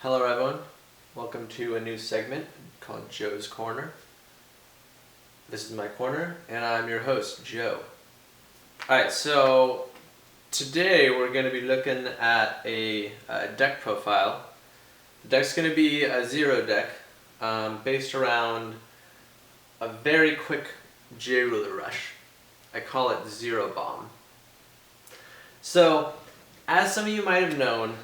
Hello everyone, welcome to a new segment called Joe's Corner. This is my corner and I'm your host, Joe. Alright, so today we're going to be looking at a deck profile. The deck's going to be a zero deck based around a very quick J-Ruler rush. I call it Zero Bomb. So, as some of you might have known,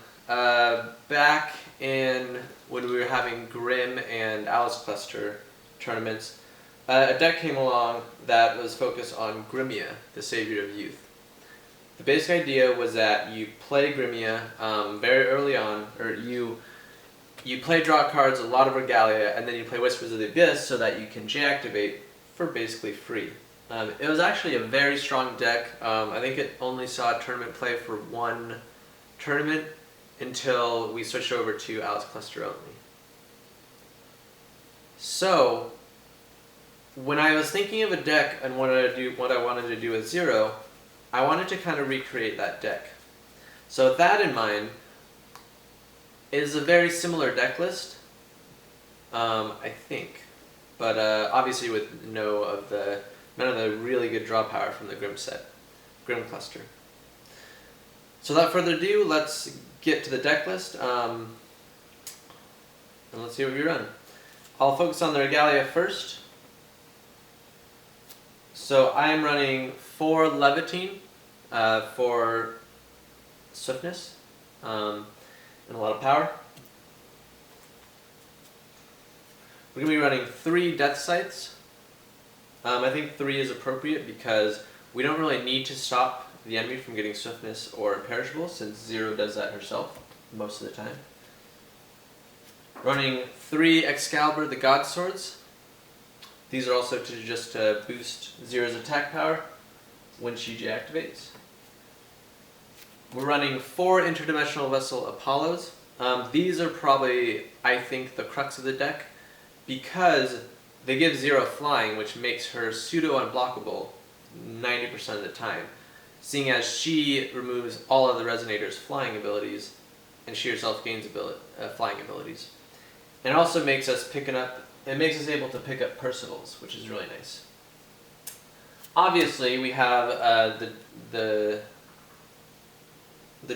back in when we were having Grim and Alice Cluster tournaments, a deck came along that was focused on Grimia, the Savior of Youth. The basic idea was that you play Grimia very early on, or you play draw cards, a lot of Regalia, and then you play Whispers of the Abyss so that you can J-activate for basically free. It was actually a very strong deck. I think it only saw tournament play for one tournament until we switched over to Alice Cluster only. So, when I was thinking of a deck and what I wanted to do with Zero, I wanted to kind of recreate that deck. So with that in mind, it is a very similar deck list, I think, but obviously with none of the really good draw power from the Grim Cluster. So without further ado, let's get to the deck list, and let's see what we run. I'll focus on the Regalia first. So I am running 4 Laevateinn for swiftness and a lot of power. We're going to be running 3 Deathscythes. I think 3 is appropriate because we don't really need to stop the enemy from getting swiftness or imperishable, since Zero does that herself most of the time. Running 3 Excalibur the God Swords. These are also to just boost Zero's attack power when she deactivates. We're running 4 Interdimensional Vessel Apollos. These are probably, I think, the crux of the deck because they give Zero flying, which makes her pseudo-unblockable 90% of the time, seeing as she removes all of the Resonator's flying abilities and she herself gains flying abilities. And it also makes us able to pick up Percevals, which is really nice. Obviously, we have the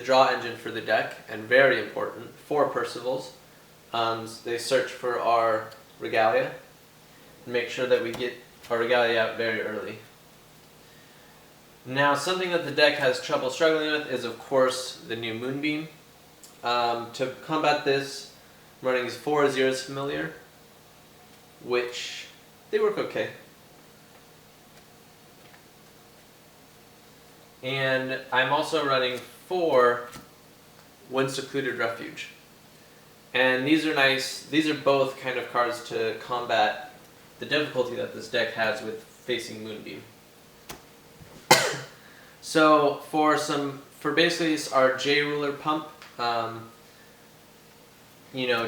draw engine for the deck, and very important, 4 Percevals. They search for our Regalia and make sure that we get our Regalia out very early. Now, something that the deck has trouble struggling with is, of course, the new Moonbeam. To combat this, I'm running 4 Zero's Familiar, which they work okay. And I'm also running 4 Wind-Secluded Refuge. And these are nice. These are both kind of cards to combat the difficulty that this deck has with facing Moonbeam. So for basically our J-Ruler pump,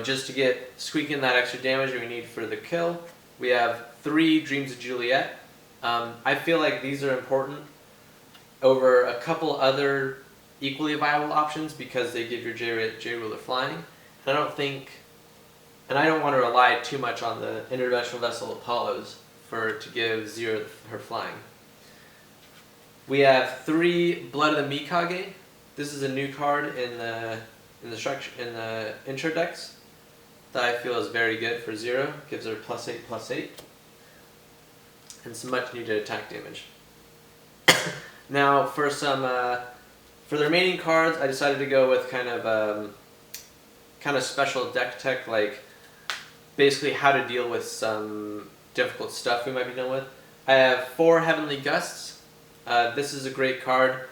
just to get squeaking that extra damage we need for the kill, we have 3 Dreams of Juliet. I feel like these are important over a couple other equally viable options because they give your J-Ruler flying. And I don't want to rely too much on the Interdimensional Vessel Apollos to give Zero her flying. We have 3 Blood of the Mikage. This is a new card in the intro decks that I feel is very good for Zero. Gives her +8/+8 and some much needed attack damage. Now for the remaining cards, I decided to go with kind of special deck tech, like basically how to deal with some difficult stuff we might be dealing with. I have 4 Heavenly Gusts. This is a great card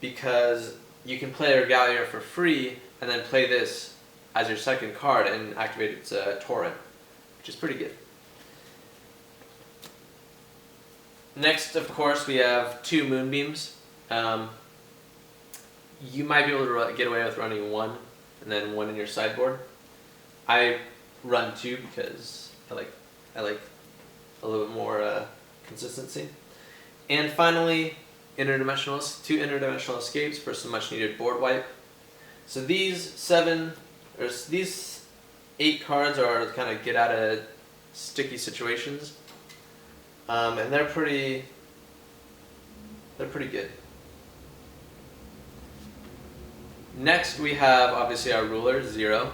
because you can play Regalia for free and then play this as your second card and activate its torrent, which is pretty good. Next, of course, we have 2 Moonbeams. You might be able to get away with running 1 and then 1 in your sideboard. I run 2 because I like a little bit more consistency. And finally, 2 Interdimensional Escapes for some much needed board wipe. So these 8 cards are kind of get out of sticky situations, and they're pretty good. Next we have obviously our ruler, 0.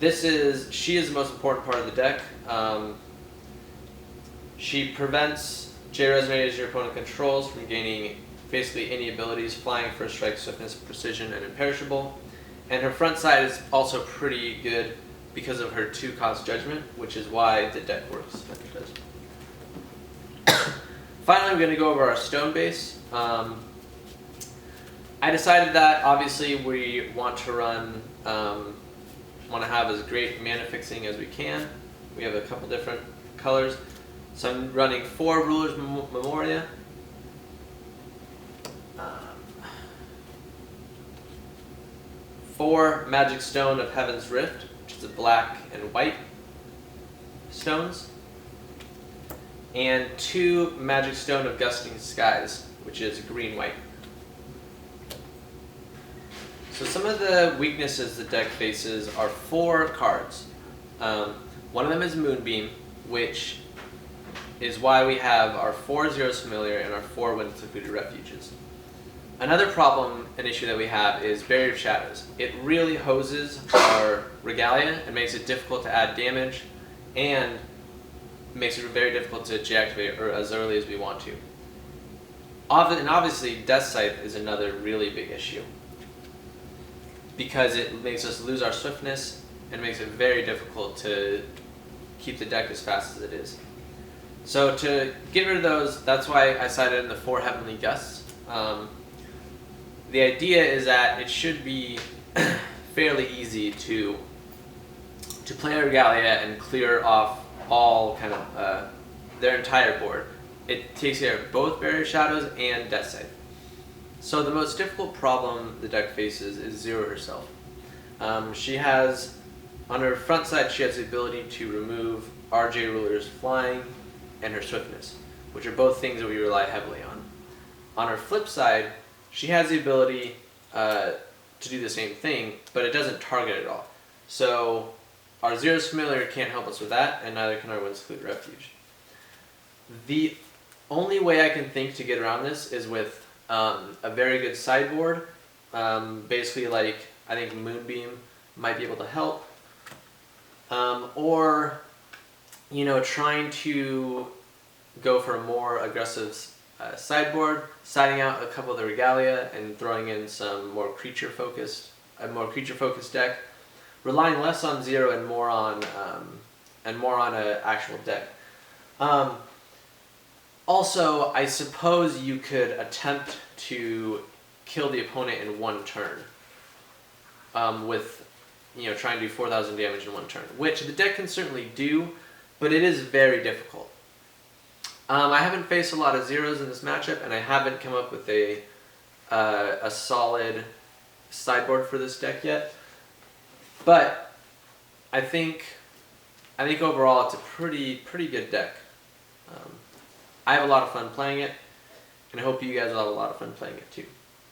She is the most important part of the deck. She prevents J-Resonators your opponent controls from gaining basically any abilities: flying, first strike, swiftness, precision, and imperishable. And her front side is also pretty good because of her 2-cost judgment, which is why the deck works like it does. Finally, we're going to go over our stone base. I decided that obviously we want to run, want to have as great mana fixing as we can. We have a couple different colors. So I'm running 4 Rulers Memoria. 4 Magic Stone of Heaven's Rift, which is a black and white stones. And 2 Magic Stone of Gusting Skies, which is green-white. So some of the weaknesses the deck faces are 4 cards. One of them is Moonbeam, which is why we have our 4 Zeros Familiar and our 4 Wind-Secluded Refuges. Another problem and issue that we have is Barrier of Shadows. It really hoses our Regalia and makes it difficult to add damage, and makes it very difficult to deactivate as early as we want to. And obviously, Deathscythe is another really big issue, because it makes us lose our swiftness and makes it very difficult to keep the deck as fast as it is. So to get rid of those, that's why I cited in the 4 Heavenly Gusts. The idea is that it should be fairly easy to play a Regalia and clear off all kind of their entire board. It takes care of both Barrier Shadows and Deathscythe. So the most difficult problem the deck faces is Zero herself. She has, on her front side, she has the ability to remove RJ Ruler's flying and her swiftness, which are both things that we rely heavily on. On her flip side, she has the ability to do the same thing, but it doesn't target at all. So our Zero's Familiar can't help us with that, and neither can our Wind-Secluded Refuge. The only way I can think to get around this is with a very good sideboard. Basically, like, I think Moonbeam might be able to help. Or, you know, trying to go for a more aggressive sideboard, siding out a couple of the Regalia and throwing in some more creature-focused deck, relying less on Zero and more on an actual deck. Also, I suppose you could attempt to kill the opponent in one turn, with, you know, trying to do 4,000 damage in one turn, which the deck can certainly do, but it is very difficult. I haven't faced a lot of Zeros in this matchup, and I haven't come up with a solid sideboard for this deck yet. But I think overall it's a pretty good deck. I have a lot of fun playing it, and I hope you guys will have a lot of fun playing it too.